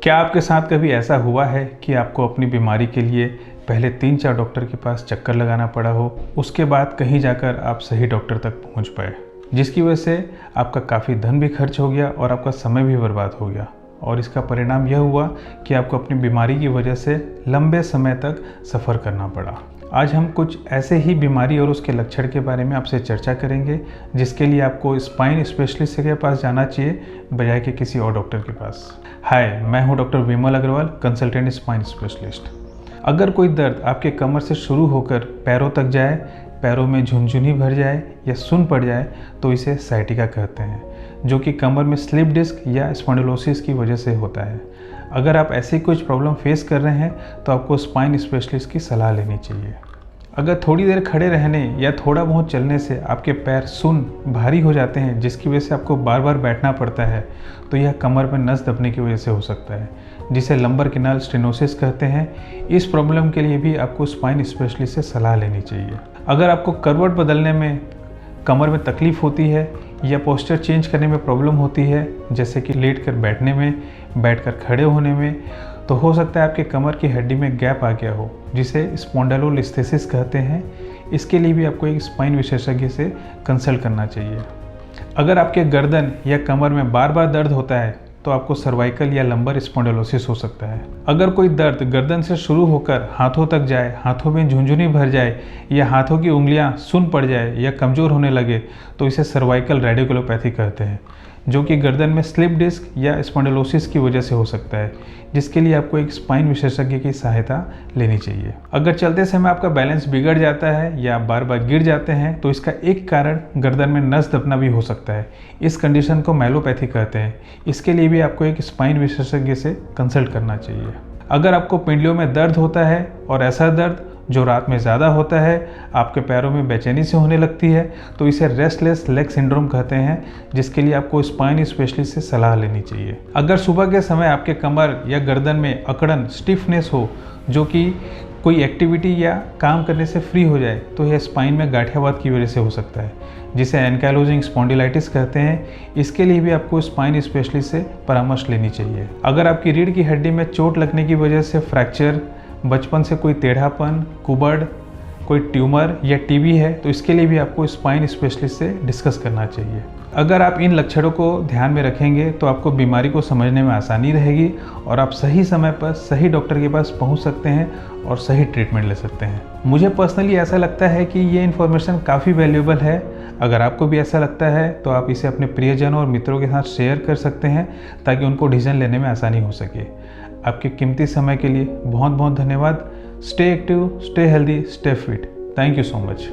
क्या आपके साथ कभी ऐसा हुआ है कि आपको अपनी बीमारी के लिए पहले 3-4 डॉक्टर के पास चक्कर लगाना पड़ा हो, उसके बाद कहीं जाकर आप सही डॉक्टर तक पहुंच पाए, जिसकी वजह से आपका काफ़ी धन भी खर्च हो गया और आपका समय भी बर्बाद हो गया और इसका परिणाम यह हुआ कि आपको अपनी बीमारी की वजह से लंबे समय तक सफ़र करना पड़ा। आज हम कुछ ऐसे ही बीमारी और उसके लक्षण के बारे में आपसे चर्चा करेंगे, जिसके लिए आपको स्पाइन स्पेशलिस्ट के पास जाना चाहिए बजाय कि किसी और डॉक्टर के पास। हाय, मैं हूं डॉक्टर विमल अग्रवाल, कंसल्टेंट स्पाइन स्पेशलिस्ट। अगर कोई दर्द आपके कमर से शुरू होकर पैरों तक जाए, पैरों में झुनझुनी भर जाए या सुन पड़ जाए तो इसे साइटिका कहते हैं, जो कि कमर में स्लिप डिस्क या स्पॉन्डिलोसिस की वजह से होता है। अगर आप ऐसी कुछ प्रॉब्लम फेस कर रहे हैं तो आपको स्पाइन स्पेशलिस्ट की सलाह लेनी चाहिए। अगर थोड़ी देर खड़े रहने या थोड़ा बहुत चलने से आपके पैर सुन भारी हो जाते हैं, जिसकी वजह से आपको बार बार बैठना पड़ता है, तो यह कमर में नस दबने की वजह से हो सकता है, जिसे लंबर कैनाल स्टेनोसिस कहते हैं। इस प्रॉब्लम के लिए भी आपको स्पाइन स्पेशलिस्ट से सलाह लेनी चाहिए। अगर आपको करवट बदलने में कमर में तकलीफ़ होती है या पोस्चर चेंज करने में प्रॉब्लम होती है, जैसे कि लेट कर बैठने में, बैठकर खड़े होने में, तो हो सकता है आपके कमर की हड्डी में गैप आ गया हो, जिसे स्पॉन्डिलोलिस्थेसिस कहते हैं। इसके लिए भी आपको एक स्पाइन विशेषज्ञ से कंसल्ट करना चाहिए। अगर आपके गर्दन या कमर में बार बार दर्द होता है तो आपको सर्वाइकल या लंबर स्पॉन्डिलोसिस हो सकता है। अगर कोई दर्द गर्दन से शुरू होकर हाथों तक जाए, हाथों में झुनझुनी भर जाए या हाथों की उंगलियां सुन पड़ जाए या कमज़ोर होने लगे तो इसे सर्वाइकल रेडिकुलोपैथी कहते हैं, जो कि गर्दन में स्लिप डिस्क या स्पॉन्डिलोसिस की वजह से हो सकता है, जिसके लिए आपको एक स्पाइन विशेषज्ञ की सहायता लेनी चाहिए। अगर चलते समय आपका बैलेंस बिगड़ जाता है या बार बार गिर जाते हैं तो इसका एक कारण गर्दन में नस दबना भी हो सकता है। इस कंडीशन को माइलोपैथी कहते हैं। इसके लिए भी आपको एक स्पाइन विशेषज्ञ से कंसल्ट करना चाहिए। अगर आपको पिंडलियों में दर्द होता है और ऐसा दर्द जो रात में ज़्यादा होता है, आपके पैरों में बेचैनी से होने लगती है, तो इसे रेस्टलेस लेग सिंड्रोम कहते हैं, जिसके लिए आपको स्पाइन स्पेशलिस्ट से सलाह लेनी चाहिए। अगर सुबह के समय आपके कमर या गर्दन में अकड़न स्टिफनेस हो, जो कि कोई एक्टिविटी या काम करने से फ्री हो जाए, तो यह स्पाइन में गाठियावाद की वजह से हो सकता है, जिसे एनकाइलोजिंग स्पॉन्डिलाइटिस कहते हैं। इसके लिए भी आपको स्पाइन स्पेशलिस्ट से परामर्श लेनी चाहिए। अगर आपकी रीढ़ की हड्डी में चोट लगने की वजह से फ्रैक्चर, बचपन से कोई टेढ़ापन, कुबड़, कोई ट्यूमर या टीबी है, तो इसके लिए भी आपको स्पाइन स्पेशलिस्ट से डिस्कस करना चाहिए। अगर आप इन लक्षणों को ध्यान में रखेंगे तो आपको बीमारी को समझने में आसानी रहेगी और आप सही समय पर सही डॉक्टर के पास पहुंच सकते हैं और सही ट्रीटमेंट ले सकते हैं। मुझे पर्सनली ऐसा लगता है कि ये इन्फॉर्मेशन काफ़ी वैल्यूएबल है। अगर आपको भी ऐसा लगता है तो आप इसे अपने प्रियजनों और मित्रों के साथ शेयर कर सकते हैं, ताकि उनको डिसीजन लेने में आसानी हो सके। आपके कीमती समय के लिए बहुत बहुत धन्यवाद। Stay active, stay healthy, stay fit. Thank you so much.